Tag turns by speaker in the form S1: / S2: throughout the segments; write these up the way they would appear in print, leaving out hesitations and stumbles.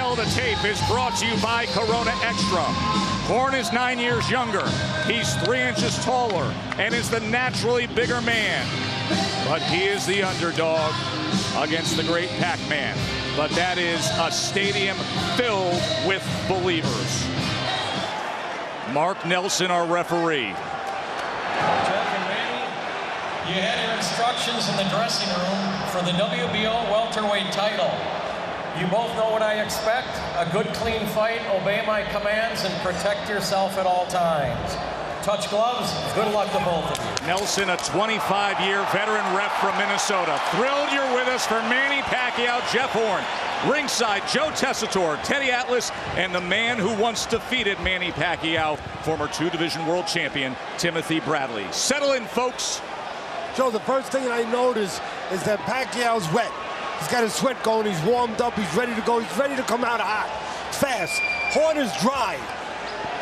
S1: tale of the tape is brought to you by Corona Extra. Horn is 9 years younger. He's 3 inches taller and is the naturally bigger man. But he is the underdog against the great Pac-Man. But that is a stadium filled with believers. Mark Nelson, our referee.
S2: Jeff and Manny, you had your instructions in the dressing room for the WBO welterweight title. You both know what I expect. A good, clean fight, obey my commands, and protect yourself at all times. Touch gloves, good luck to both of you.
S1: Nelson, a 25-year veteran ref from Minnesota. Thrilled you're with us for Manny Pacquiao, Jeff Horn. Ringside, Joe Tessitore, Teddy Atlas, and the man who once defeated Manny Pacquiao, former 2-division world champion, Timothy Bradley. Settle in, folks.
S3: Joe, the first thing I notice is that Pacquiao's wet. He's got his sweat going, he's warmed up, he's ready to go, he's ready to come out hot, fast. Horn is dry.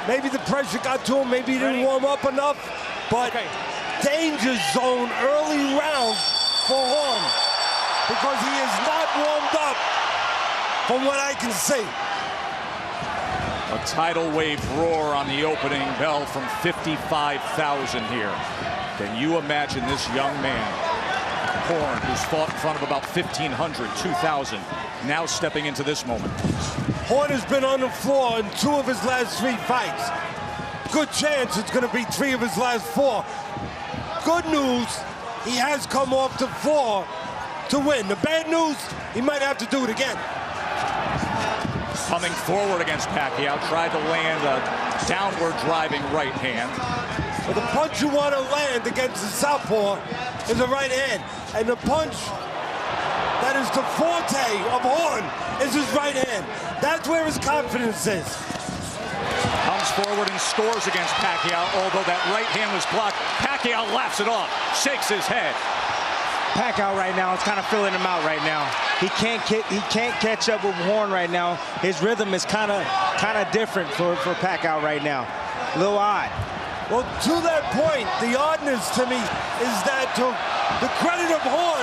S3: Maybe the pressure got to him, maybe he didn't warm up enough, but danger zone early round for Horn because he is not warmed up from what I can see.
S1: A tidal wave roar on the opening bell from 55,000 here. Can you imagine this young man, Horn, who's fought in front of about 1,500, 2,000, now stepping into this moment?
S3: Horn has been on the floor in 2 of his last 3 fights. Good chance it's going to be 3 of his last 4. Good news, he has come off the floor to win. The bad news, he might have to do it again.
S1: Coming forward against Pacquiao, tried to land a downward driving right hand.
S3: But the punch you want to land against the southpaw is the right hand. And the punch that is the forte of Horn is his right hand. That's where his confidence is.
S1: Comes forward and scores against Pacquiao, although that right hand was blocked. Pacquiao laughs it off, shakes his head.
S4: Pacquiao right now is kind of filling him out right now. He can't catch up with Horn right now. His rhythm is kind of different for Pacquiao right now. A little odd.
S3: Well, to that point, the oddness to me is that to the credit of Horn,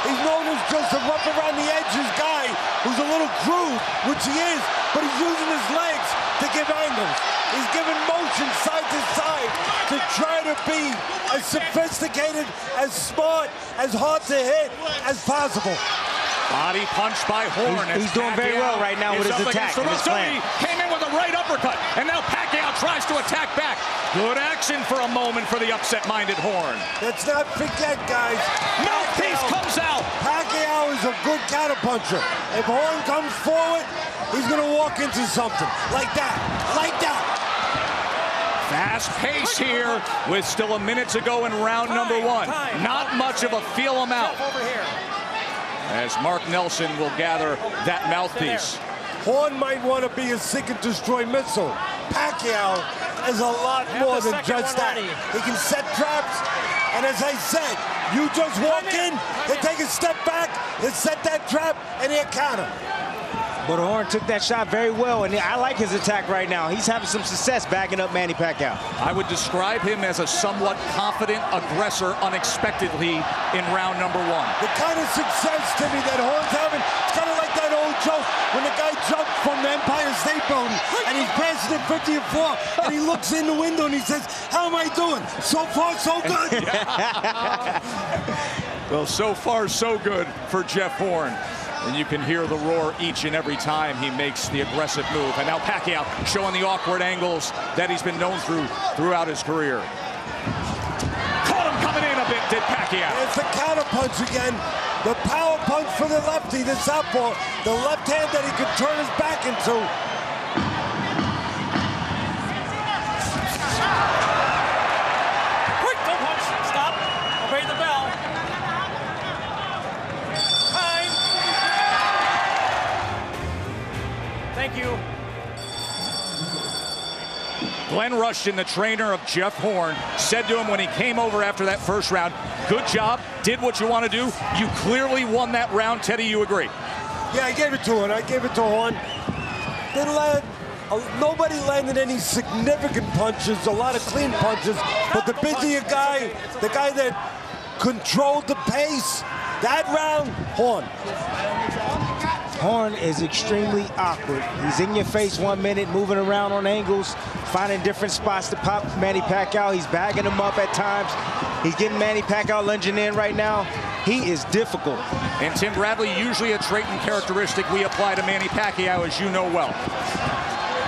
S3: he's known as just a rough around the edges guy who's a little crude, which he is, but he's using his legs to give angles. He's giving motion side to side to try to be as sophisticated, as smart, as hard to hit as possible.
S1: Body punch by Horn.
S4: He's doing very well right now with his attack.
S1: Came in with a right uppercut, and now Pacquiao tries to attack back. Good action for a moment for the upset-minded Horn.
S3: Let's not forget, guys.
S1: Mouthpiece comes out.
S3: Pacquiao is a good counterpuncher. If Horn comes forward, he's going to walk into something like that, like that.
S1: Fast pace here with still a minute to go in round number 1. Not much of a feel him out. As Mark Nelson will gather that mouthpiece.
S3: Horn might want to be a seek and destroy missile. Pacquiao is a lot more than just that. He can set traps, and as I said, you just walk in, he'll take a step back, he'll set that trap, and he'll counter.
S4: But Horn took that shot very well, and I like his attack right now. He's having some success backing up Manny Pacquiao.
S1: I would describe him as a somewhat confident aggressor unexpectedly in round number 1.
S3: The kind of success, Timmy, that Horn's having, it's kind of like that old joke when the guy jumped from the Empire State Building and he's passing it 50th floor and he looks in the window and he says, "How am I doing? So far, so good."
S1: Well, so far, so good for Jeff Horn. And you can hear the roar each and every time he makes the aggressive move. And now Pacquiao showing the awkward angles that he's been known throughout his career. Caught him coming in a bit, did Pacquiao.
S3: It's the counter punch again. The power punch for the lefty, the southpaw. The left hand that he could turn his back into.
S2: Quick, don't punch. Stop. Obey the bell. Thank you.
S1: Glenn Rushton, the trainer of Jeff Horn, said to him when he came over after that first round, "Good job, did what you want to do. You clearly won that round." Teddy, you agree?
S3: Yeah, I gave it to him. I gave it to Horn. Didn't land. Nobody landed any significant punches, a lot of clean punches, but the busier guy, the guy that controlled the pace, that round, Horn.
S4: Horn is extremely awkward. He's in your face 1 minute, moving around on angles, finding different spots to pop Manny Pacquiao. He's bagging him up at times. He's getting Manny Pacquiao lunging in right now. He is difficult.
S1: And Tim Bradley, usually a trait and characteristic we apply to Manny Pacquiao, as you know well.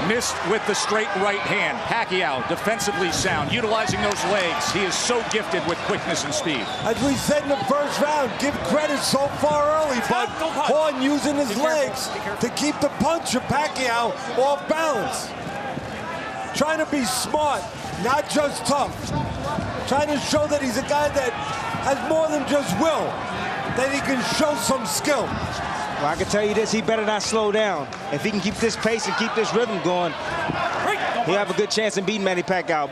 S1: Missed with the straight right hand. Pacquiao, defensively sound, utilizing those legs. He is so gifted with quickness and speed.
S3: As we said in the first round, give credit so far early, but Horn using his legs to keep the punch of Pacquiao off balance. Trying to be smart, not just tough. Trying to show that he's a guy that has more than just will, that he can show some skill.
S4: Well, I can tell you this, he better not slow down. If he can keep this pace and keep this rhythm going, he'll have a good chance in beating Manny Pacquiao.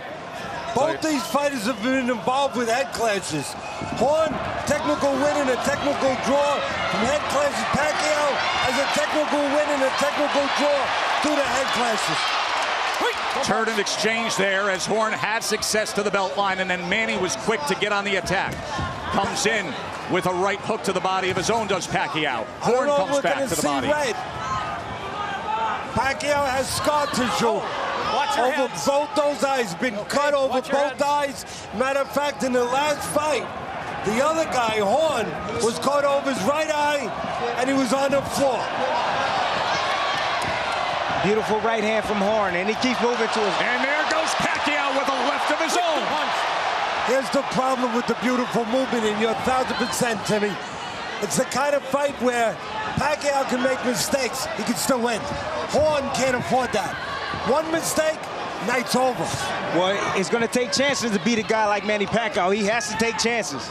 S3: Both these fighters have been involved with head clashes. Horn, technical win and a technical draw from head clashes. Pacquiao has a technical win and a technical draw through the head clashes.
S1: Turn and exchange there as Horn had success to the belt line, and then Manny was quick to get on the attack. Comes in with a right hook to the body of his own, does Pacquiao. Horn comes back to the body.
S3: Red. Pacquiao has scar tissue over both those eyes, been cut over both eyes. Matter of fact, in the last fight, the other guy, Horn, was cut over his right eye, and he was on the floor.
S4: Beautiful right hand from Horn, and he keeps moving to his...
S1: And there goes Pacquiao with a left of his own.
S3: Here's the problem with the beautiful movement, and you're 1,000%, Timmy. It's the kind of fight where Pacquiao can make mistakes. He can still win. Horn can't afford that. One mistake, night's over.
S4: Well, it's going to take chances to beat a guy like Manny Pacquiao. He has to take chances.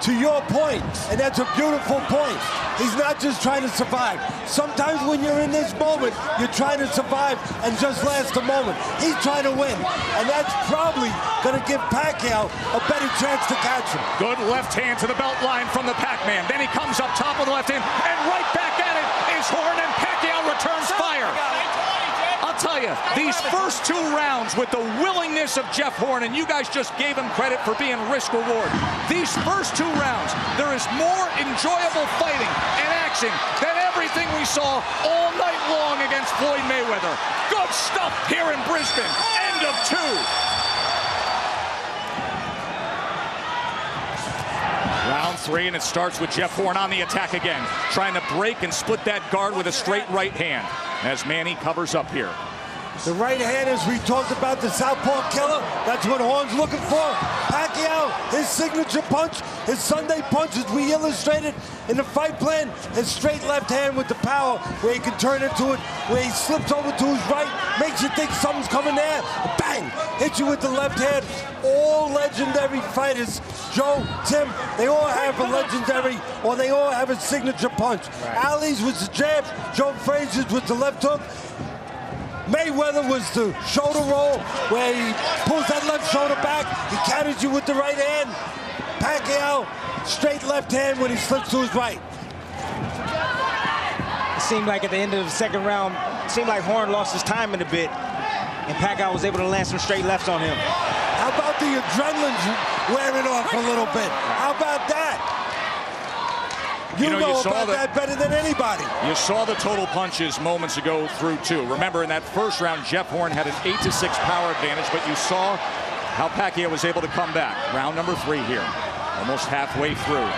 S3: To your point, and that's a beautiful point, he's not just trying to survive. Sometimes when you're in this moment, you're trying to survive and just last a moment. He's trying to win, and that's probably going to give Pacquiao a better chance to catch him.
S1: Good left hand to the belt line from the Pac-Man. Then he comes up top with the left hand, and right back at it is Horn, and Pacquiao returns fire. I'll tell you, these first 2 rounds with the willingness of Jeff Horn, and you guys just gave him credit for being risk-reward. These first 2 rounds, there is more enjoyable fighting and action than everything we saw all night long against Floyd Mayweather. Good stuff here in Brisbane. End of 2. Round 3, and it starts with Jeff Horn on the attack again, trying to break and split that guard with a straight right hand as Manny covers up here.
S3: The right hand, as we talked about, the southpaw killer, that's what Horn's looking for. Pacquiao, his signature punch, his Sunday punch, as we illustrated in the fight plan, his straight left hand with the power, where he can turn into it, where he slips over to his right, makes you think something's coming there, bang, hits you with the left hand. All legendary fighters, Joe, Tim, they all have a legendary, or they all have a signature punch. Right. Ali's was the jab, Joe Frazier's was the left hook. Mayweather was the shoulder roll, where he pulls that left shoulder back, he counters you with the right hand. Pacquiao, straight left hand when he slips to his right.
S4: It seemed like at the end of the second round, it seemed like Horn lost his timing a bit, and Pacquiao was able to land some straight lefts on him.
S3: How about the adrenaline wearing off a little bit? How about that? You know about that better than anybody.
S1: You saw the total punches moments ago through 2. Remember, in that first round, Jeff Horn had an 8-6 power advantage, but you saw how Pacquiao was able to come back. Round number 3 here, almost halfway through.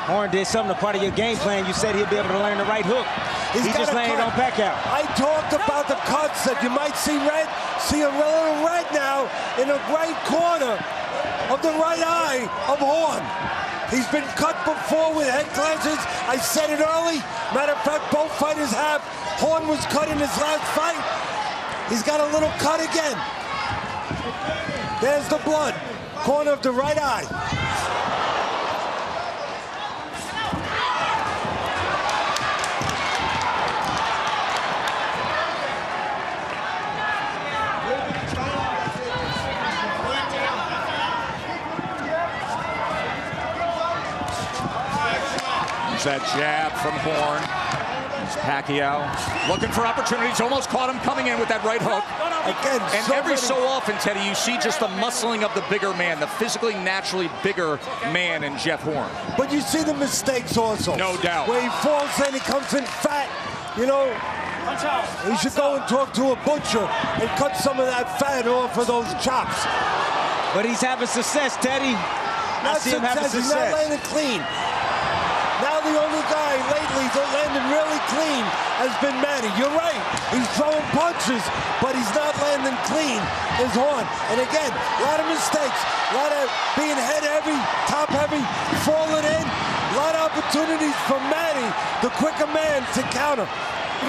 S4: Horn did something a part of your game plan. You said he'd be able to learn the right hook. He just landed on Pacquiao.
S3: I talked about the cuts that you might see red. See a little red now in the right corner of the right eye of Horn. He's been cut before with head clashes. I said it early. Matter of fact, both fighters have. Horn was cut in his last fight. He's got a little cut again. There's the blood. Corner of the right eye.
S1: That jab from Horn. As Pacquiao looking for opportunities, almost caught him coming in with that right hook.
S3: Again,
S1: And every so often, Teddy, you see just the muscling of the bigger man, the physically, naturally bigger man in Jeff Horn.
S3: But you see the mistakes also.
S1: No doubt.
S3: Where he falls in, he comes in fat. You know, he should go and talk to a butcher and cut some of that fat off of those chops.
S4: But he's having success, Teddy. I see him having
S3: He's not
S4: success.
S3: landing clean. Now the only guy lately that's landing really clean has been Manny. You're right. He's throwing punches, but he's not landing clean. Is Horn. And again, a lot of mistakes. A lot of being head heavy, top heavy, falling in. A lot of opportunities for Manny, the quicker man, to counter.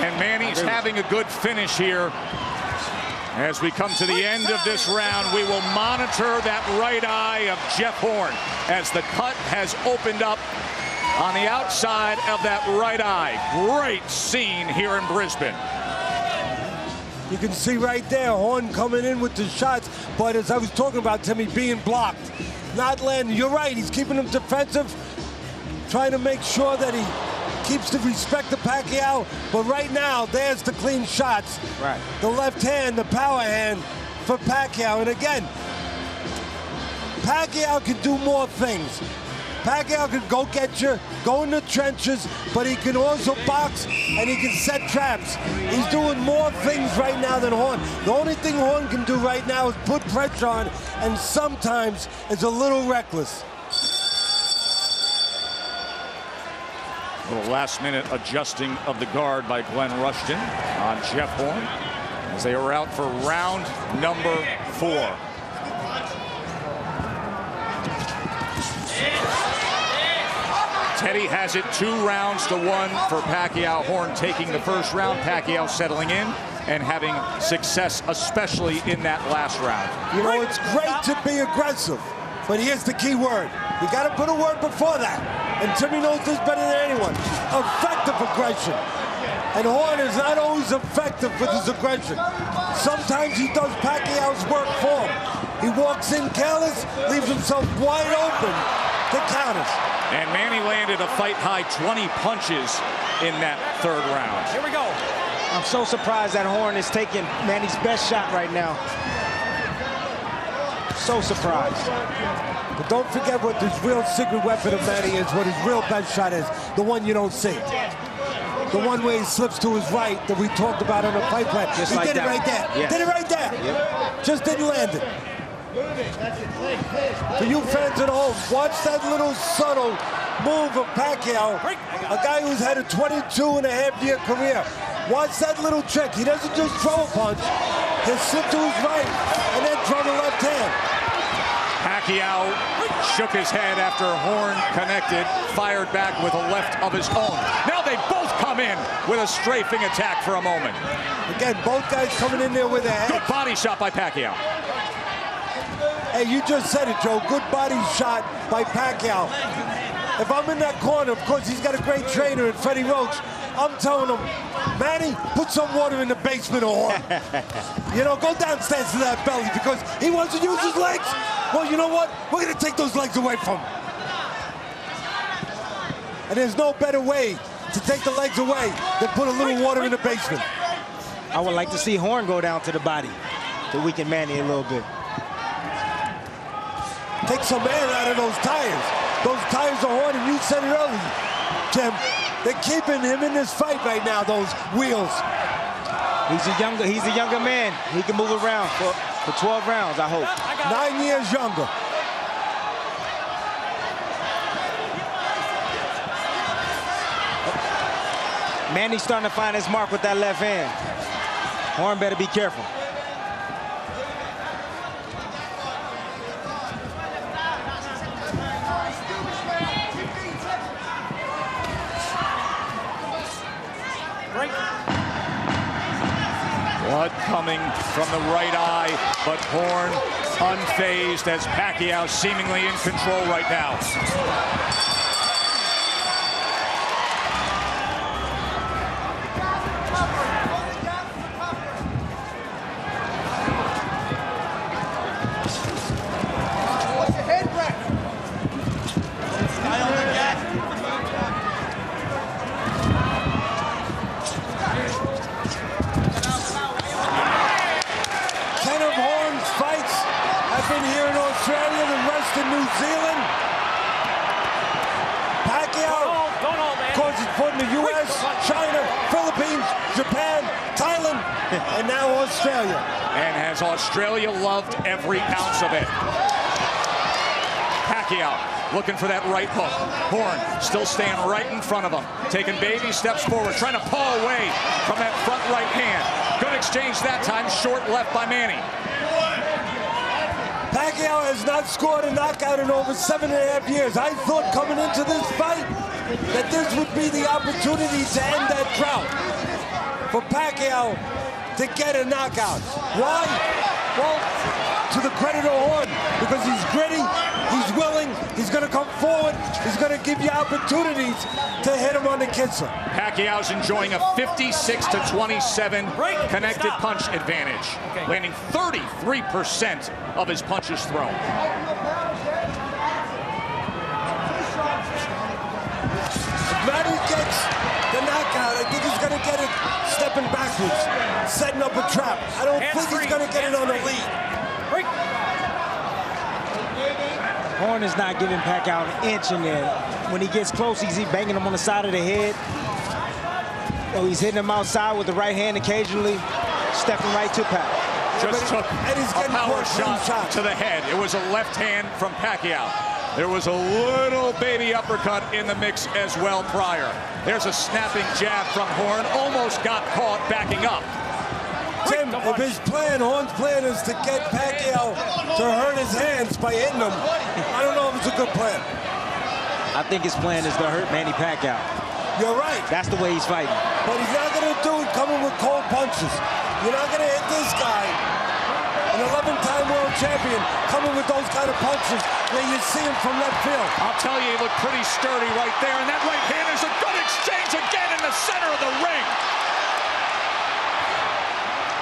S1: And Manny's having a good finish here. As we come to the end of this round, we will monitor that right eye of Jeff Horn as the cut has opened up on the outside of that right eye. Great scene here in Brisbane.
S3: You can see right there, Horn coming in with the shots, but as I was talking about, Timmy, being blocked, not landing. You're right, he's keeping him defensive, trying to make sure that he keeps the respect of Pacquiao, but right now, there's the clean shots.
S4: Right.
S3: The left hand, the power hand for Pacquiao, and again, Pacquiao can do more things. Pacquiao can go get you, go in the trenches, but he can also box and he can set traps. He's doing more things right now than Horn. The only thing Horn can do right now is put pressure on, and sometimes it's a little reckless.
S1: A little last-minute adjusting of the guard by Glenn Rushton on Jeff Horn as they were out for round number 4. Teddy has it 2 rounds to 1 for Pacquiao. Horn taking the first round. Pacquiao settling in and having success, especially in that last round.
S3: You know, it's great to be aggressive, but here's the key word. You got to put a word before that. And Timmy knows this better than anyone. Effective aggression. And Horn is not always effective with his aggression. Sometimes he does Pacquiao's work for him. He walks in careless, leaves himself wide open to counters.
S1: And Manny landed a fight-high 20 punches in that 3rd round.
S2: Here we go.
S4: I'm so surprised that Horn is taking Manny's best shot right now. So surprised.
S3: But don't forget what his real secret weapon of Manny is, what his real best shot is, the one you don't see. The one where he slips to his right that we talked about on the fight plan.
S4: Just
S3: He
S4: like
S3: did
S4: that.
S3: it right there.
S4: Yeah.
S3: Did it right there.
S4: Yep.
S3: Just didn't land it. For you fans at home, watch that little subtle move of Pacquiao, a guy who's had a 22-and-a-half-year career. Watch that little trick. He doesn't just throw a punch. He'll slip to his right and then throw the left hand.
S1: Pacquiao shook his head after Horn connected, fired back with a left of his own. Now they both come in with a strafing attack for a moment.
S3: Again, both guys coming in there with their head.
S1: Good body shot by Pacquiao.
S3: Hey, you just said it, Joe. Good body shot by Pacquiao. If I'm in that corner, of course, he's got a great trainer in Freddie Roach. I'm telling him, Manny, put some water in the basement or you know, go downstairs to that belly because he wants to use his legs. Well, you know what? We're going to take those legs away from him. And there's no better way to take the legs away than put a little water in the basement.
S4: I would like to see Horn go down to the body to weaken Manny a little bit.
S3: Take some air out of those tires. Those tires are Horn, and you said it earlier, Tim. They're keeping him in this fight right now, those wheels.
S4: He's a younger man. He can move around for 12 rounds, I hope.
S3: 9 years younger.
S4: Manny's starting to find his mark with that left hand. Horn better be careful.
S1: Blood coming from the right eye, but Horn unfazed as Pacquiao seemingly in control right now.
S3: Japan, Thailand, and now Australia.
S1: And has Australia loved every ounce of it. Pacquiao looking for that right hook. Horn still staying right in front of him. Taking baby steps forward, trying to pull away from that front right hand. Good exchange that time, short left by Manny.
S3: Pacquiao has not scored a knockout in over 7.5 years. I thought coming into this fight that this would be the opportunity to end that drought for Pacquiao to get a knockout. Why? Well, to the credit of Horn, because he's gritty, he's willing, he's going to come forward, he's going to give you opportunities to hit him on the kisser.
S1: Pacquiao's enjoying a 56-27 connected punch advantage, landing 33% of his punches thrown.
S3: If Manny gets the knockout, I think he's going to get it stepping backwards, setting up a trap. I don't think he's going to get it on the lead.
S4: Horn is not giving Pacquiao an inch in there. When he gets close, he's banging him on the side of the head. Oh, he's hitting him outside with the right hand occasionally, stepping right to Pac.
S1: Just took a power shot to the head. It was a left hand from Pacquiao. There was a little baby uppercut in the mix as well prior. There's a snapping jab from Horn. Almost got caught backing up.
S3: Tim, if his plan, Horn's plan is to get Pacquiao to hurt his hands by hitting him, I don't know if it's a good plan.
S4: I think his plan is to hurt Manny Pacquiao.
S3: You're right.
S4: That's the way he's fighting.
S3: But he's not going to do it coming with cold punches. You're not going to hit this guy, an 11-time world champion, coming with those kind of punches where you see him from left field.
S1: I'll tell you, he looked pretty sturdy right there. And that right hand is a good exchange again in the center of the ring.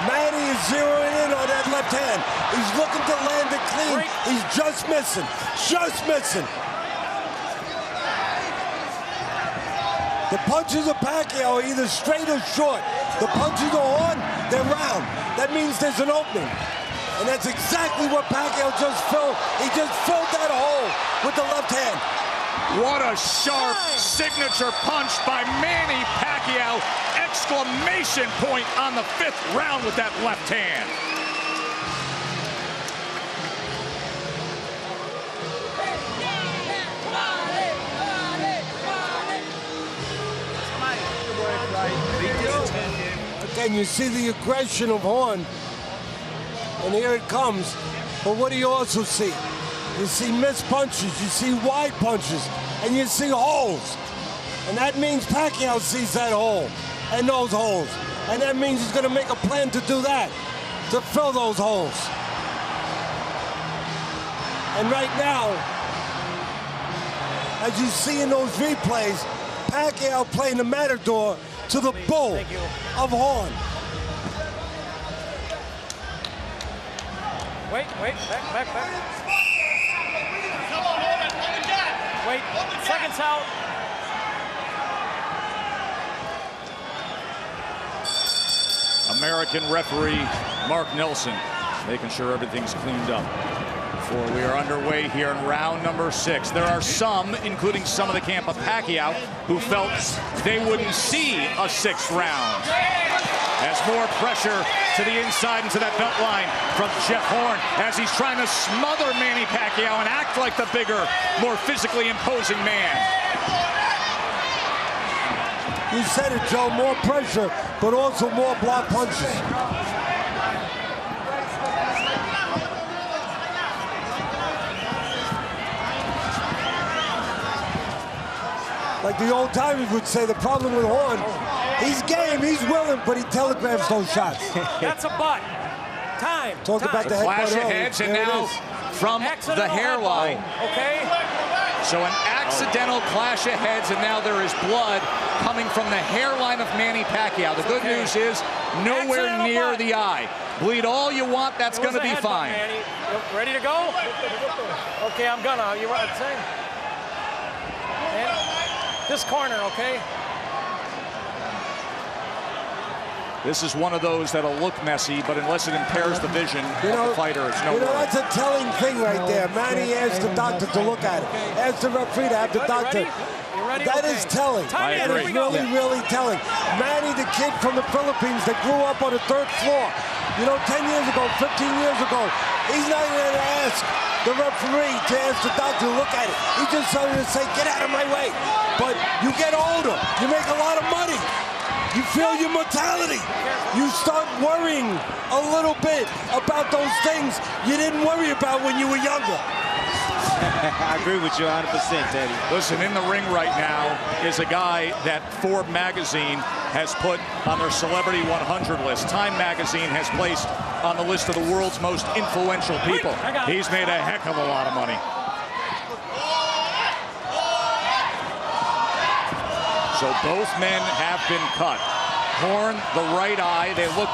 S3: Manny is zeroing in on that left hand. He's looking to land it clean. He's just missing. Just missing. The punches of Pacquiao are either straight or short. The punches of Horn, they're round. That means there's an opening. And that's exactly what Pacquiao just filled. He just filled that hole with the left hand.
S1: What a sharp signature punch by Manny Pacquiao. Exclamation point on the 5th round with that left hand.
S3: Again, you see the aggression of Horn. And here it comes. But what do you also see? You see missed punches, you see wide punches, and you see holes. And that means Pacquiao sees that hole and those holes. And that means he's going to make a plan to do that, to fill those holes. And right now, as you see in those replays, Pacquiao playing the matador to the bull of Horn.
S2: Wait, back. Wait, seconds out.
S1: American referee Mark Nelson making sure everything's cleaned up before we are underway here in round number 6. There are some, including some of the camp of Pacquiao, who felt they wouldn't see a 6th round. As more pressure to the inside and to that belt line from Jeff Horn as he's trying to smother Manny Pacquiao and act like the bigger, more physically imposing man.
S3: You said it, Joe, more pressure, but also more block punches. Like the old timers would say, the problem with Horn, he's game, he's willing, but he telegraphs those shots.
S2: That's a butt. Time.
S3: Talk about the
S1: Clash of heads, and now from the hairline.
S2: Okay.
S1: So an accidental clash of heads, and now there is blood coming from the hairline of Manny Pacquiao. The good news is nowhere near the eye. Bleed all you want, that's going to be fine.
S2: Manny. Ready to go? Okay, I'm gonna. You're right. This corner, okay?
S1: This is one of those that'll look messy, but unless it impairs the vision of the fighter, it's no worry.
S3: That's a telling thing right there. Manny asked the doctor to look at it. Asked the referee to have the doctor That is telling.
S1: I agree.
S3: That is really, really telling. Manny, the kid from the Philippines that grew up on the 3rd floor, you know, 10 years ago, 15 years ago, he's not even going to ask the referee to ask the doctor to look at it. He's just telling him to say, get out of my way. But you get older, you make a lot of money. You feel your mortality. You start worrying a little bit about those things you didn't worry about when you were younger.
S4: I agree with you 100%, Teddy.
S1: Listen, in the ring right now is a guy that Forbes magazine has put on their Celebrity 100 list. Time magazine has placed on the list of the world's most influential people. He's made a heck of a lot of money. So both men have been cut. Horn, the right eye, they look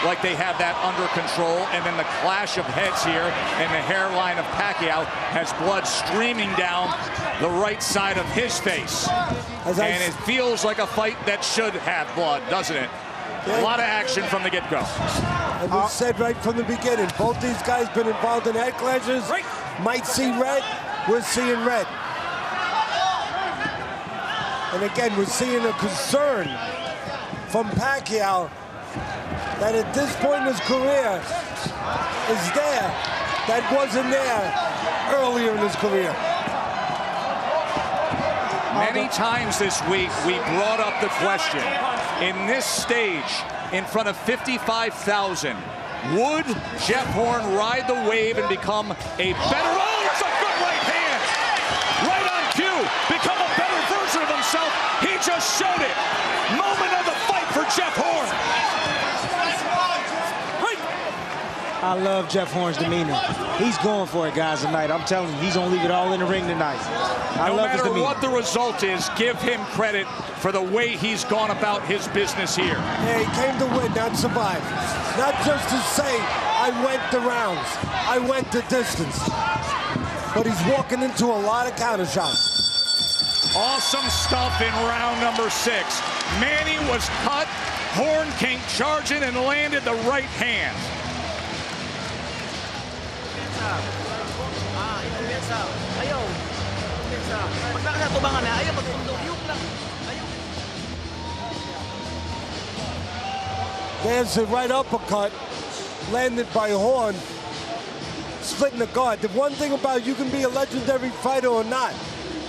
S1: like they have that under control, and then the clash of heads here, and the hairline of Pacquiao has blood streaming down the right side of his face. And it feels like a fight that should have blood, doesn't it? A lot of action from the get-go.
S3: And we said right from the beginning, both these guys been involved in head clashes. Might see red, we're seeing red. And again, we're seeing a concern from Pacquiao that at this point in his career is there that wasn't there earlier in his career.
S1: Many times this week, we brought up the question, in this stage, in front of 55,000, would Jeff Horn ride the wave and become a better, oh, it's a good right hand, right on cue, become a better version of himself? He just showed it. Moment of the fight for Jeff Horn.
S4: I love Jeff Horn's demeanor. He's going for it, guys, tonight. I'm telling you, he's going to leave it all in the ring tonight. I love his demeanor.
S1: No matter what the result is, give him credit for the way he's gone about his business here.
S3: Yeah, he came to win, not survive. Not just to say, I went the rounds, I went the distance. But he's walking into a lot of counter shots.
S1: Awesome stuff in round number 6. Manny was cut. Horn came charging and landed the right hand.
S3: There's a right uppercut landed by Horn, splitting the guard. The one thing about you can be a legendary fighter or not,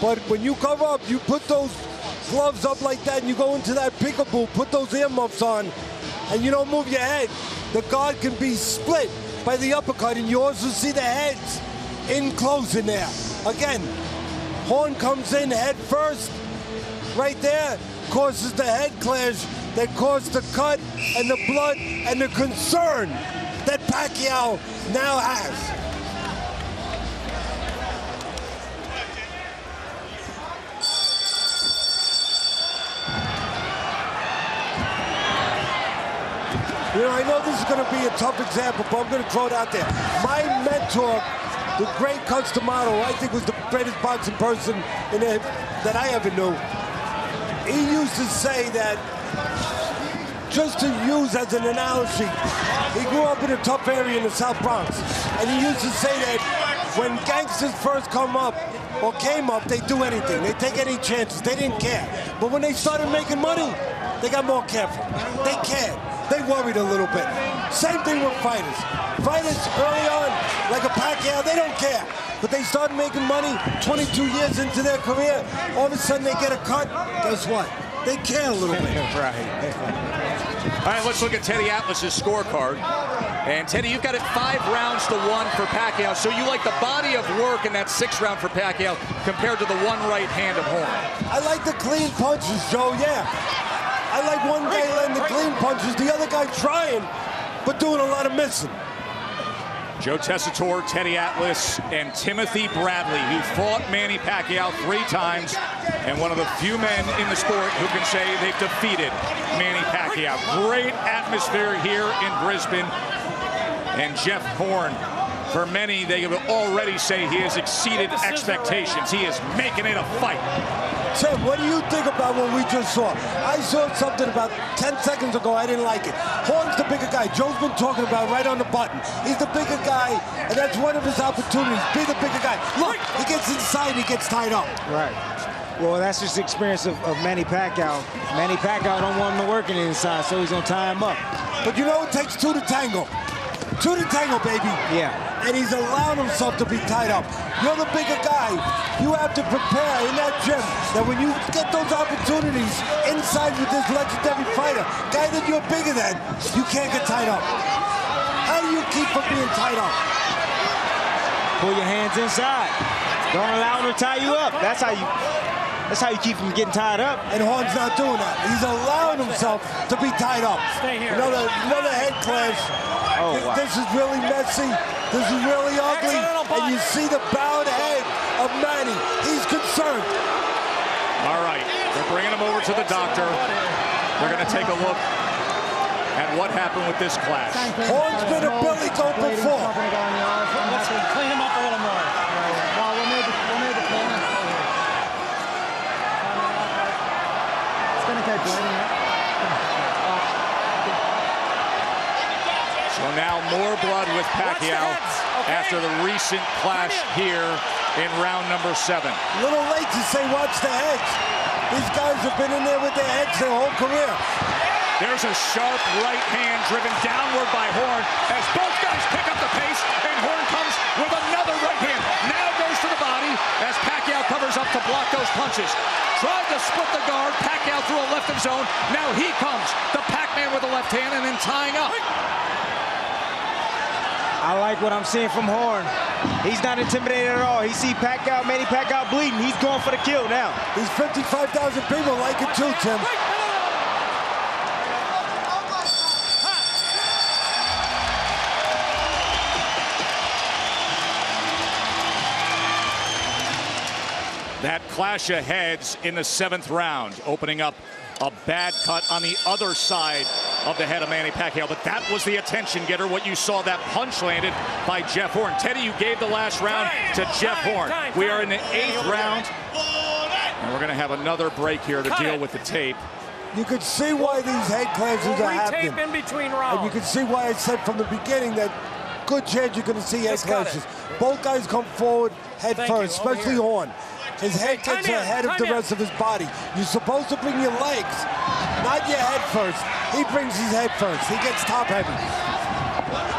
S3: but when you come up, you put those gloves up like that and you go into that peekaboo, put those earmuffs on, and you don't move your head, the guard can be split by the uppercut, and you also see the heads in close in there. Again, Horn comes in head first, right there, causes the head clash that caused the cut and the blood and the concern that Pacquiao now has. You know, I know this is going to be a tough example, but I'm going to throw it out there. My mentor, the great Customato, I think was the greatest boxing person that I ever knew. He used to say that, just to use as an analogy, he grew up in a tough area in the South Bronx, and he used to say that when gangsters first come up, or came up, they do anything. They take any chances. They didn't care. But when they started making money, they got more careful. They cared. They worried a little bit. Same thing with fighters. Fighters early on, like a Pacquiao, they don't care. But they started making money 22 years into their career. All of a sudden they get a cut. Guess what? They care a little bit.
S1: All right, let's look at Teddy Atlas's scorecard. And Teddy, you've got it 5 rounds to 1 for Pacquiao. So you like the body of work in that 6th round for Pacquiao compared to the one right hand of Horn?
S3: I like the clean punches, Joe, yeah. I like one guy landing clean punches, the other guy trying, but doing a lot of missing.
S1: Joe Tessitore, Teddy Atlas, and Timothy Bradley, who fought Manny Pacquiao 3 times, and one of the few men in the sport who can say they've defeated Manny Pacquiao. Great atmosphere here in Brisbane. And Jeff Horn, for many, they will already say he has exceeded expectations. He is making it a fight.
S3: Tim, what do you think about what we just saw? I saw something about 10 seconds ago. I didn't like it. Horn's the bigger guy. Joe's been talking about right on the button. He's the bigger guy, and that's one of his opportunities. Be the bigger guy. Look, he gets inside, he gets tied up.
S4: Right. Well, that's just the experience of Manny Pacquiao. Manny Pacquiao don't want him to work in the inside, so he's gonna tie him up.
S3: But you know it takes two to tango. Two to tango, baby.
S4: Yeah.
S3: And he's allowing himself to be tied up. You're the bigger guy. You have to prepare in that gym that when you get those opportunities inside with this legendary fighter, guy that you're bigger than, you can't get tied up. How do you keep from being tied up?
S4: Pull your hands inside. Don't allow him to tie you up. That's how you keep him getting tied up.
S3: And Horn's not doing that. He's allowing himself to be tied up.
S2: Stay here.
S3: Another head clash.
S4: Oh, wow.
S3: This is really messy. This is really ugly. And you see the bowed head of Manny. He's concerned.
S1: All right, they're bringing him over to the doctor. We're going to take a look at what happened with this clash.
S3: Horn's been a billy goat before.
S2: Let's clean him up a little more.
S5: Well, we'll make the clean up. It's going to take bleeding.
S1: So now more blood with Pacquiao after the recent clash here in round number 7.
S3: A little late to say watch the heads. These guys have been in there with their heads their whole career.
S1: There's a sharp right hand driven downward by Horn as both guys pick up the pace, and Horn comes with another right hand. Now goes to the body as Pacquiao covers up to block those punches. Tried to split the guard. Pacquiao threw a left of his own. Now he comes, the Pac-Man with the left hand and then tying up.
S4: I like what I'm seeing from Horn. He's not intimidated at all. He see Pacquiao, Manny Pacquiao bleeding. He's going for the kill now.
S3: These 55,000 people like it too, Tim.
S1: That clash of heads in the 7th round, opening up a bad cut on the other side of the head of Manny Pacquiao. But that was the attention getter, what you saw, that punch landed by Jeff Horn. Teddy, you gave the last round to Jeff Horn. We are in the 8th round, and we're going to have another break here to deal with the tape.
S3: You could see why these head clashes are happening.
S2: Tape in between rounds.
S3: And you can see why I said from the beginning that good chance you're going to see head clashes. Both guys come forward head first, especially Horn. His head gets ahead of the rest of his body. You're supposed to bring your legs, not your head first. He brings his head first. He gets top heavy.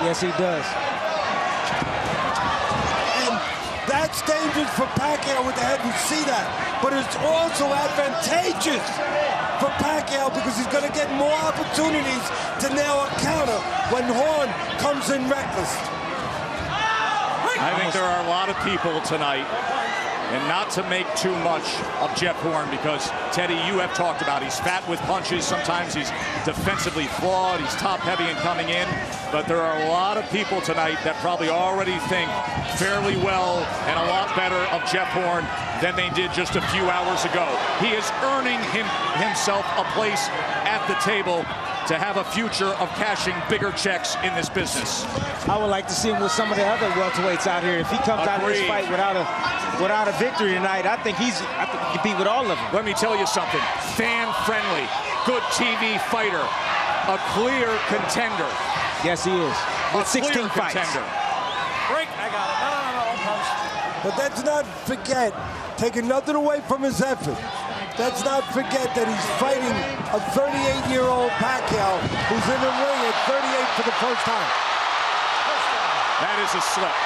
S4: Yes, he does.
S3: And that's dangerous for Pacquiao with the head. We see that. But it's also advantageous for Pacquiao because he's going to get more opportunities to nail a counter when Horn comes in reckless.
S1: I think there are a lot of people tonight, and not to make too much of Jeff Horn, because, Teddy, you have talked about he's fat with punches. Sometimes he's defensively flawed. He's top heavy and coming in. But there are a lot of people tonight that probably already think fairly well and a lot better of Jeff Horn than they did just a few hours ago. He is earning himself a place at the table to have a future of cashing bigger checks in this business.
S4: I would like to see him with some of the other welterweights out here. If he comes out of this fight without a victory tonight, I think he can compete with all of them.
S1: Let me tell you something. Fan-friendly, good TV fighter, a clear contender.
S4: Yes, he is. With 16 fights.
S2: Break. I got it. No, punch.
S3: But let's not forget, taking nothing away from his effort, let's not forget that he's fighting a 38-year-old Pacquiao who's in the ring at 38 for the first time.
S1: That is a slip.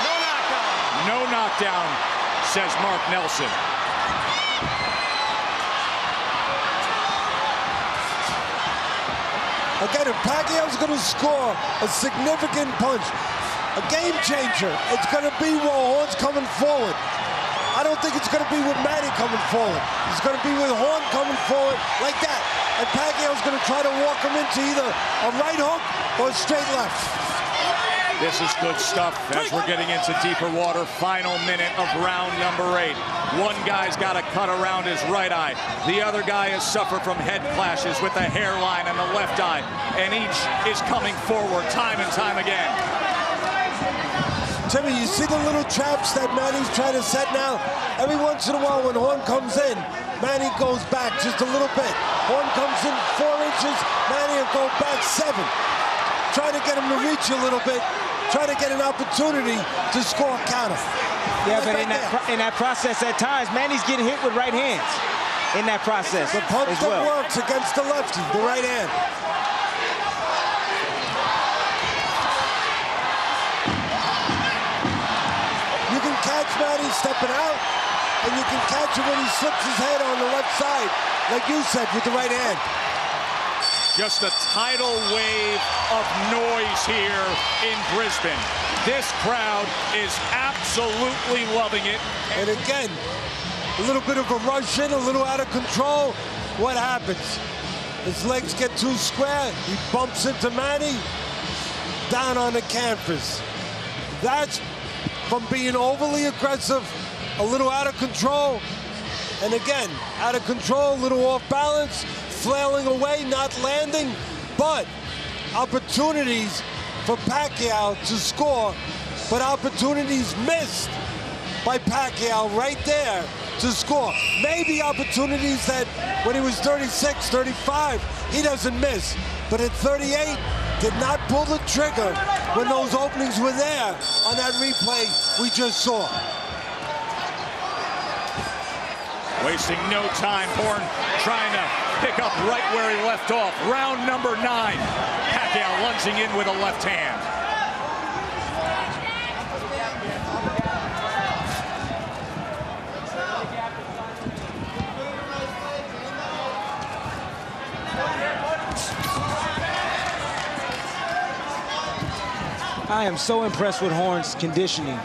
S2: No knockdown.
S1: No knockdown, says Mark Nelson.
S3: Again, if Pacquiao's going to score a significant punch, a game changer, it's going to be while Horn's coming forward. I don't think it's going to be with Manny coming forward. It's going to be with Horn coming forward like that. And Pacquiao's going to try to walk him into either a right hook or a straight left.
S1: This is good stuff as we're getting into deeper water. Final minute of round number 8. One guy's got a cut around his right eye. The other guy has suffered from head clashes with the hairline and the left eye. And each is coming forward time and time again.
S3: Timmy, you see the little traps that Manny's trying to set now? Every once in a while when Horn comes in, Manny goes back just a little bit. Horn comes in 4 inches, Manny will go back 7. Trying to get him to reach a little bit. trying to get an opportunity to score a counter.
S4: Yeah, but in that process at times, Manny's getting hit with right hands in that process.
S3: The pump
S4: as
S3: that
S4: well
S3: works against the lefty, the right hand. You can catch Manny stepping out, and you can catch him when he slips his head on the left side, like you said, with the right hand.
S1: Just a tidal wave of noise here in Brisbane. This crowd is absolutely loving it.
S3: And again, a little bit of a rush in, a little out of control. What happens? His legs get too square. He bumps into Manny, down on the canvas. That's from being overly aggressive, a little out of control. And again, out of control, a little off balance, flailing away, not landing, but opportunities for Pacquiao to score, but opportunities missed by Pacquiao right there to score. Maybe opportunities that when he was 36, 35, he doesn't miss, but at 38, did not pull the trigger when those openings were there on that replay we just saw.
S1: Wasting no time, Horn trying to pick up right where he left off. Round number 9. Pacquiao lunging in with a left hand.
S4: I am so impressed with Horn's conditioning.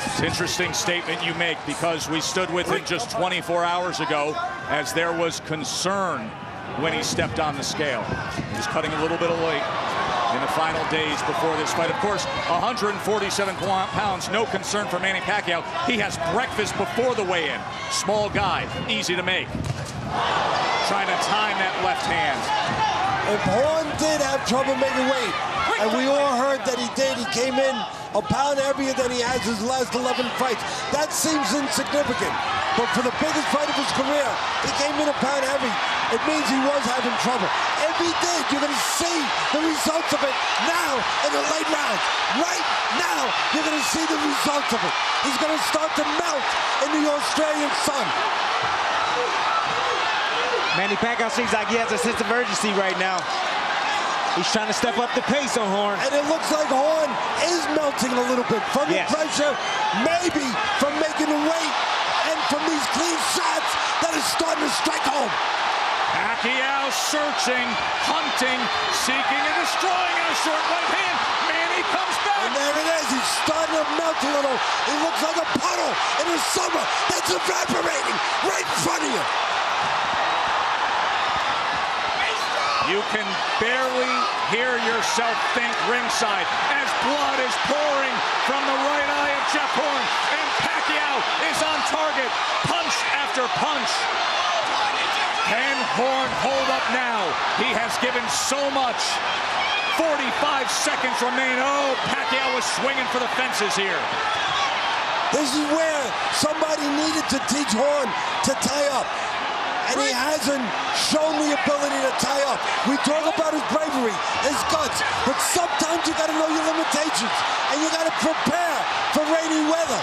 S1: It's an interesting statement you make, because we stood with him just 24 hours ago as there was concern when he stepped on the scale. He was cutting a little bit of weight in the final days before this fight. Of course, 147 pounds, no concern for Manny Pacquiao. He has breakfast before the weigh-in. Small guy, easy to make. Trying to time that left hand.
S3: If Horn did have trouble making weight, and we all heard that he did, he came in a pound heavier than he has his last 11 fights. That seems insignificant. But for the biggest fight of his career, he came in a pound heavy. It means he was having trouble. If he did, you're going to see the results of it now in the late rounds. Right now, you're going to see the results of it. He's going to start to melt in the Australian sun.
S4: Manny Pacquiao seems like he has a sense of urgency right now. He's trying to step up the pace on Horn.
S3: And it looks like Horn is melting a little bit from the pressure, maybe from making the weight, and from these clean shots that is starting to strike home.
S1: Pacquiao searching, hunting, seeking and destroying in a short right hand. Manny comes back.
S3: And there it is. He's starting to melt a little. He looks like a puddle in the summer that's evaporating right in front of you.
S1: You can barely hear yourself think ringside as blood is pouring from the right eye of Jeff Horn. And Pacquiao is on target. Punch after punch. Can Horn hold up now? He has given so much. 45 seconds remain. Oh, Pacquiao was swinging for the fences here.
S3: This is where somebody needed to teach Horn to tie up. And he hasn't shown the ability to tie up. We talk about his bravery, his guts, but sometimes you got to know your limitations, and you got to prepare for rainy weather,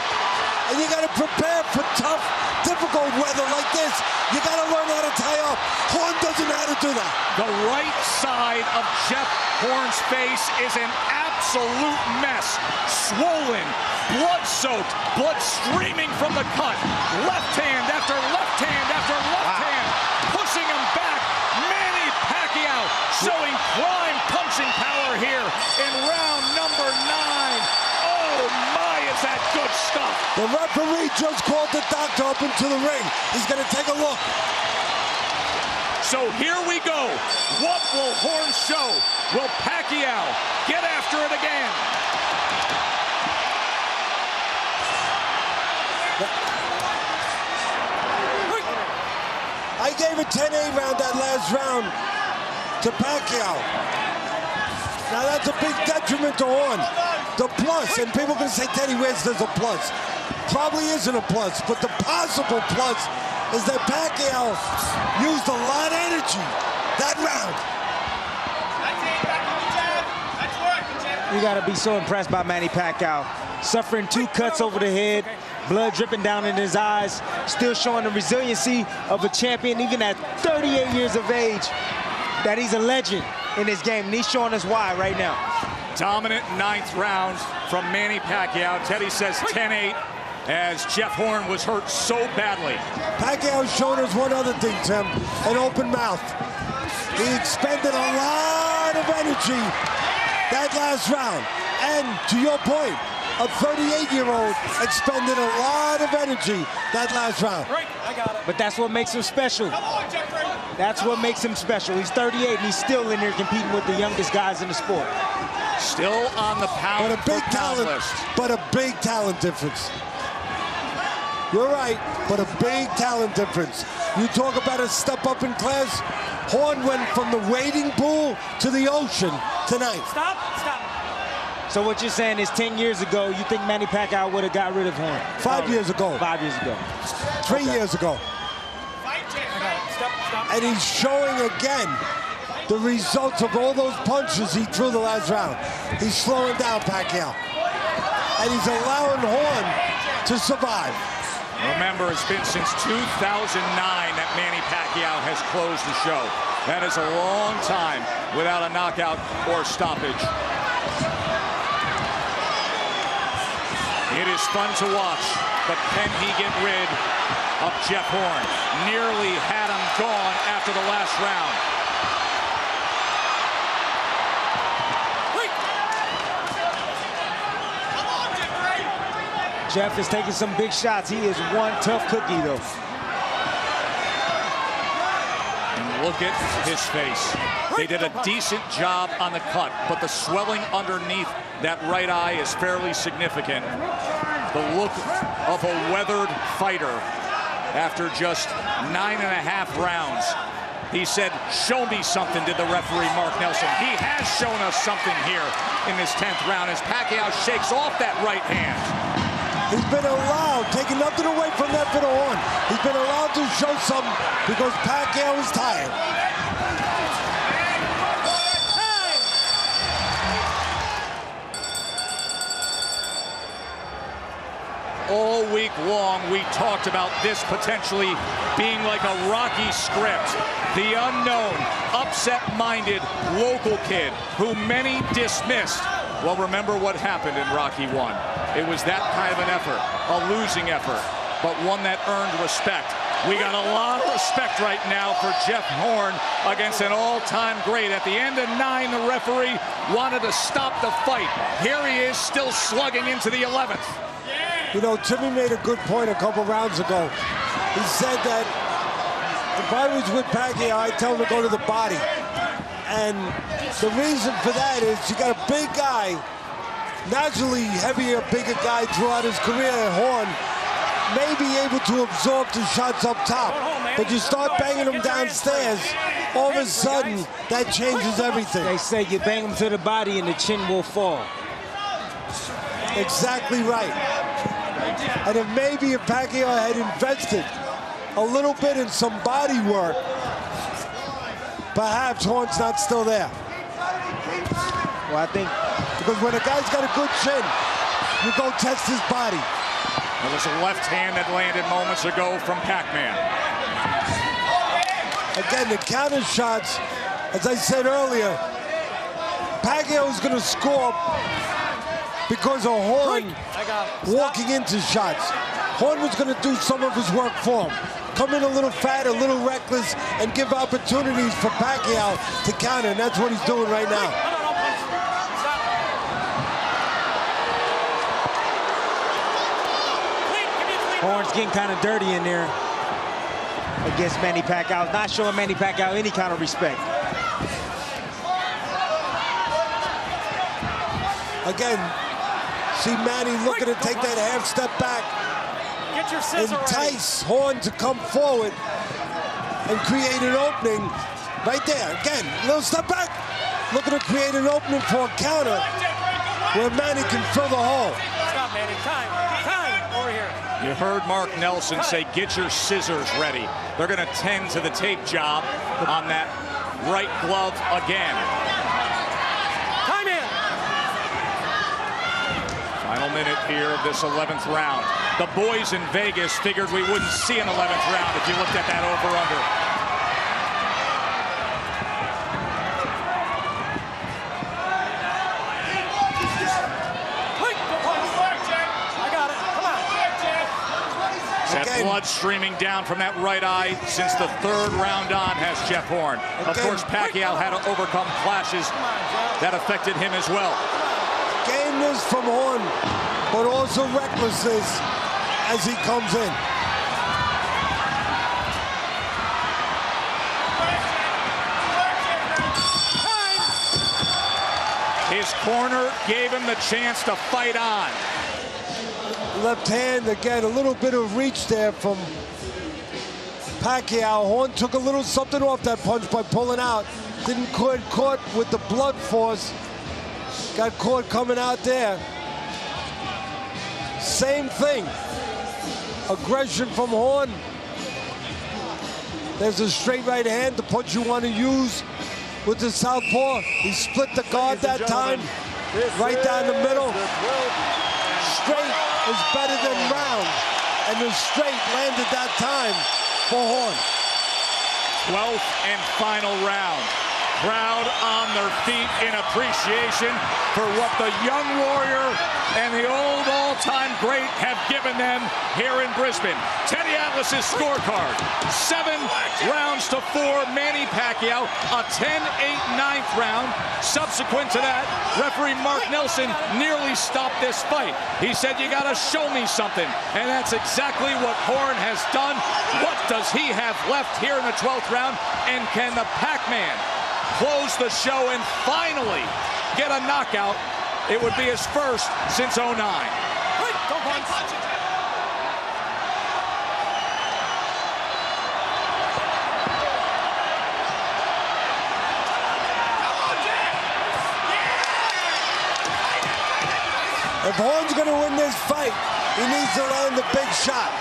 S3: and you got to prepare for tough, difficult weather like this. You got to learn how to tie up. Horn doesn't know how to do that.
S1: The right side of Jeff Horn's face is an absolute mess. Swollen, blood-soaked, blood streaming from the cut. Left hand after left hand after left hand, pushing him back. Manny Pacquiao showing prime punching power here in round number 9. Oh my, is that good stuff.
S3: The referee just called the doctor up into the ring. He's going to take a look.
S1: So here we go. What will Horn show? Will Pacquiao get after it again?
S3: I gave a 10-8 round that last round to Pacquiao. Now that's a big detriment to Horn. The plus, and people are going to say, Teddy, where's there's a plus? Probably isn't a plus, but the possible plus is that Pacquiao used a lot of energy that round.
S4: You got to be so impressed by Manny Pacquiao. Suffering 2 cuts over the head, blood dripping down in his eyes, still showing the resiliency of a champion, even at 38 years of age, that he's a legend in this game, and he's showing us why right now.
S1: Dominant 9th round from Manny Pacquiao. Teddy says 10-8 as Jeff Horn was hurt so badly.
S3: Pacquiao's shown us one other thing, Tim, an open mouth. He expended a lot of energy that last round. And to your point, a 38-year-old expended a lot of energy that last round.
S2: Right, I got it.
S4: But that's what makes him special. That's what makes him special. He's 38 and he's still in there competing with the youngest guys in the sport.
S1: Still on the pound
S3: But a big
S1: for pound
S3: talent,
S1: list.
S3: but a big talent difference. You're right, but a big talent difference. You talk about a step up in class. Horn went from the wading pool to the ocean tonight.
S2: Stop.
S4: So what you're saying is 10 years ago, you think Manny Pacquiao would have got rid of Horn?
S3: 5 years ago.
S4: 5 years ago.
S3: 3 years ago.
S2: Stop.
S3: And he's showing again the results of all those punches he threw the last round. He's slowing down Pacquiao. And he's allowing Horn to survive.
S1: Remember, it's been since 2009 that Manny Pacquiao has closed the show. That is a long time without a knockout or stoppage. It is fun to watch, but can he get rid of Jeff Horn? Nearly had him gone after the last round.
S4: Jeff is taking some big shots. He is one tough cookie, though.
S1: And look at his face. They did a decent job on the cut, but the swelling underneath that right eye is fairly significant. The look of a weathered fighter after just 9.5 rounds. He said, "Show me something," did the referee, Mark Nelson. He has shown us something here in this 10th round as Pacquiao shakes off that right hand.
S3: He's been allowed, taking nothing away from that for the Horn. He's been allowed to show something because Pacquiao is tired.
S1: All week long, we talked about this potentially being like a Rocky script. The unknown, upset-minded local kid who many dismissed. Well, remember what happened in Rocky 1. It was that kind of an effort, a losing effort, but one that earned respect. We got a lot of respect right now for Jeff Horn against an all-time great. At the end of 9, the referee wanted to stop the fight. Here he is, still slugging into the 11th.
S3: You know, Timmy made a good point a couple rounds ago. He said that if I was with Pacquiao, I'd tell him to go to the body. And the reason for that is you got a big guy, naturally heavier, bigger guy throughout his career. Horn may be able to absorb the shots up top, but you start banging him downstairs, all of a sudden that changes everything.
S4: They say you bang him to the body and the chin will fall.
S3: Exactly right. And if maybe if Pacquiao had invested a little bit in some body work, perhaps Horn's not still there.
S4: Well, I think
S3: because when a guy's got a good chin, you go test his body.
S1: There was a left hand that landed moments ago from Pac-Man.
S3: Again, the counter shots, as I said earlier, Pacquiao is going to score because of Horn walking into shots. Horn was going to do some of his work for him. Come in a little fat, a little reckless, and give opportunities for Pacquiao to counter, and that's what he's doing right now.
S4: Horn's getting kind of dirty in there against Manny Pacquiao. Not showing Manny Pacquiao any kind of respect.
S3: Again, see Manny looking to take that half step back.
S2: Get your scissor
S3: Entice Horn to come forward and create an opening right there. Again, little step back. Looking to create an opening for a counter where Manny can fill the hole.
S2: Stop, Manny. Time. Over here.
S1: You heard Mark Nelson say, "Get your scissors ready." They're going to tend to the tape job on that right glove again.
S2: Time in.
S1: minute here of this 11th round. The boys in Vegas figured we wouldn't see an 11th round if you looked at that over-under. That blood streaming down from that right eye since the 3rd round on has Jeff Horn. Of course, Pacquiao had to overcome clashes that affected him as well.
S3: Gameness from Horn, but also recklessness as he comes in.
S1: His corner gave him the chance to fight on.
S3: Left hand, again, a little bit of reach there from Pacquiao. Horn took a little something off that punch by pulling out. Didn't get caught with the blood force. Got caught coming out there. Same thing. Aggression from Horn. There's a straight right hand, the punch you want to use with the southpaw. He split the guard that time, right down the middle. Straight is better than round, and the straight landed that time for Horn.
S1: 12th and final round. Crowd on their feet in appreciation for what the young warrior and the old all-time great have given them here in Brisbane. Teddy Atlas's scorecard, 7 rounds to 4, Manny Pacquiao, a 10-8 9th round. Subsequent to that, referee Mark Nelson nearly stopped this fight. He said, "You gotta show me something," and that's exactly what Horn has done. What does he have left here in the 12th round, and can the Pac-Man close the show and finally get a knockout? It would be his first since '09.
S3: If Horn's going to win this fight, he needs to land the big shot.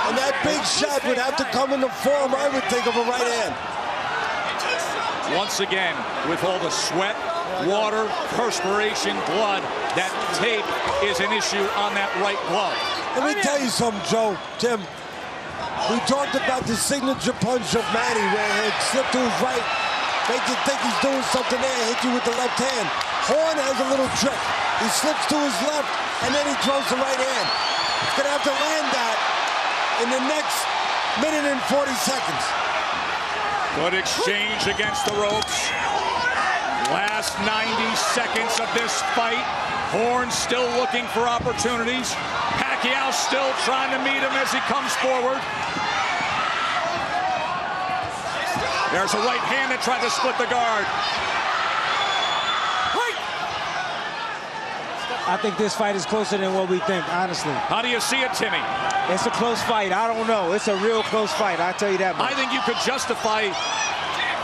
S3: And that big shot would have to come in the form, I would think, of a right hand.
S1: Once again, with all the sweat, water, perspiration, blood, that tape is an issue on that right glove.
S3: Let me tell you something, Joe, Tim. We talked about the signature punch of Manny, where he'd slip to his right, make you think he's doing something there, hit you with the left hand. Horn has a little trick. He slips to his left, and then he throws the right hand. He's going to have to land that in the next minute and 40 seconds.
S1: Good exchange against the ropes. Last 90 seconds of this fight. Horn still looking for opportunities. Pacquiao still trying to meet him as he comes forward. There's a right hand that tried to split the guard.
S4: I think this fight is closer than what we think, honestly.
S1: How do you see it, Timmy?
S4: It's a close fight. I don't know. It's a real close fight. I'll tell you that much.
S1: I think you could justify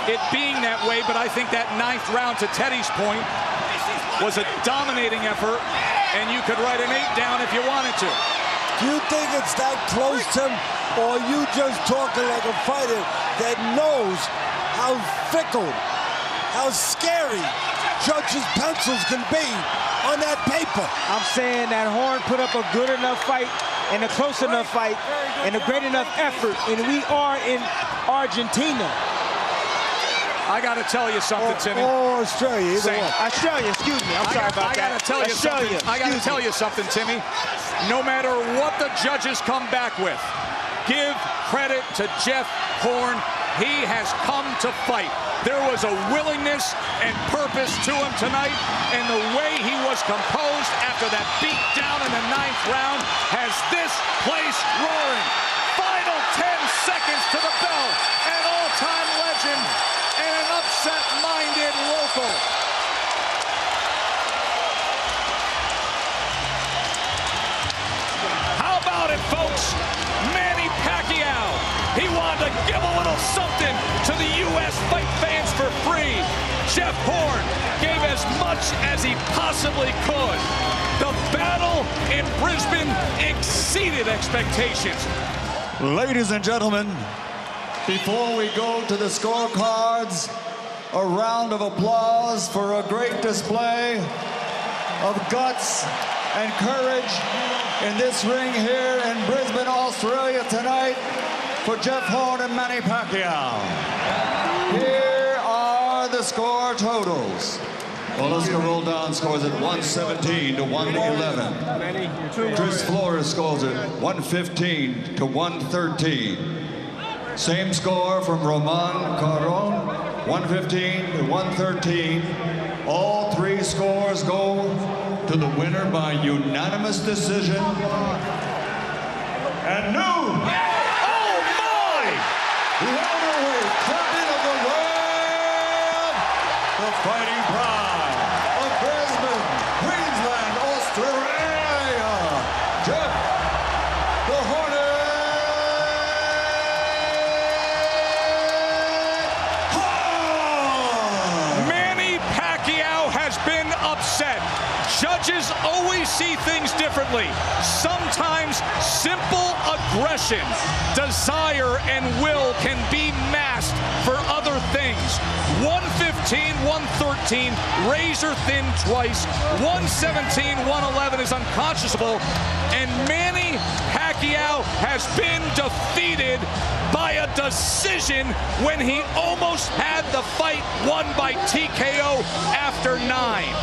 S1: it being that way, but I think that 9th round, to Teddy's point, was a dominating effort, and you could write an 8 down if you wanted to.
S3: Do you think it's that close, Tim, or are you just talking like a fighter that knows how fickle, how scary judges' pencils can be on that paper?
S4: I'm saying that Horn put up a good enough fight and a close enough fight and a great enough effort, and we are in Argentina.
S1: I got to tell you something, Timmy.
S3: Oh, Australia, either one.
S4: Australia, excuse me. I'm sorry about that.
S1: I got to tell you something. I got to tell you something, Timmy. No matter what the judges come back with, give credit to Jeff Horn. He has come to fight. There was a willingness and purpose to him tonight, and the way he was composed after that beat down in the 9th round has this place roaring. Final 10 seconds to the bell. An all-time legend and an upset-minded local. How about it, folks? Manny Pacquiao. He wanted to give a little something to the U.S. fight fans for free. Jeff Horn gave as much as he possibly could. The battle in Brisbane exceeded expectations.
S6: Ladies and gentlemen, before we go to the scorecards, a round of applause for a great display of guts and courage in this ring here in Brisbane, Australia tonight for Jeff Horn and Manny Pacquiao. Here are the score totals. Well, let's go roll down scores at 117 to 111. Chris Flores scores at 115 to 113. Same score from Roman Caron, 115 to 113. All three scores go to the winner by unanimous decision. And new, oh my, the heavyweight champion of the world, the Fighting Pride of Brisbane, Queensland, Australia, Jeff the Hornet Horn.
S1: Manny Pacquiao has been upset. Judges always see things differently. Sometimes simple aggression, desire, and will can be masked for other things. 115, 113, razor thin twice. 117, 111 is unconscionable. And Manny Pacquiao has been defeated by a decision when he almost had the fight won by TKO after 9.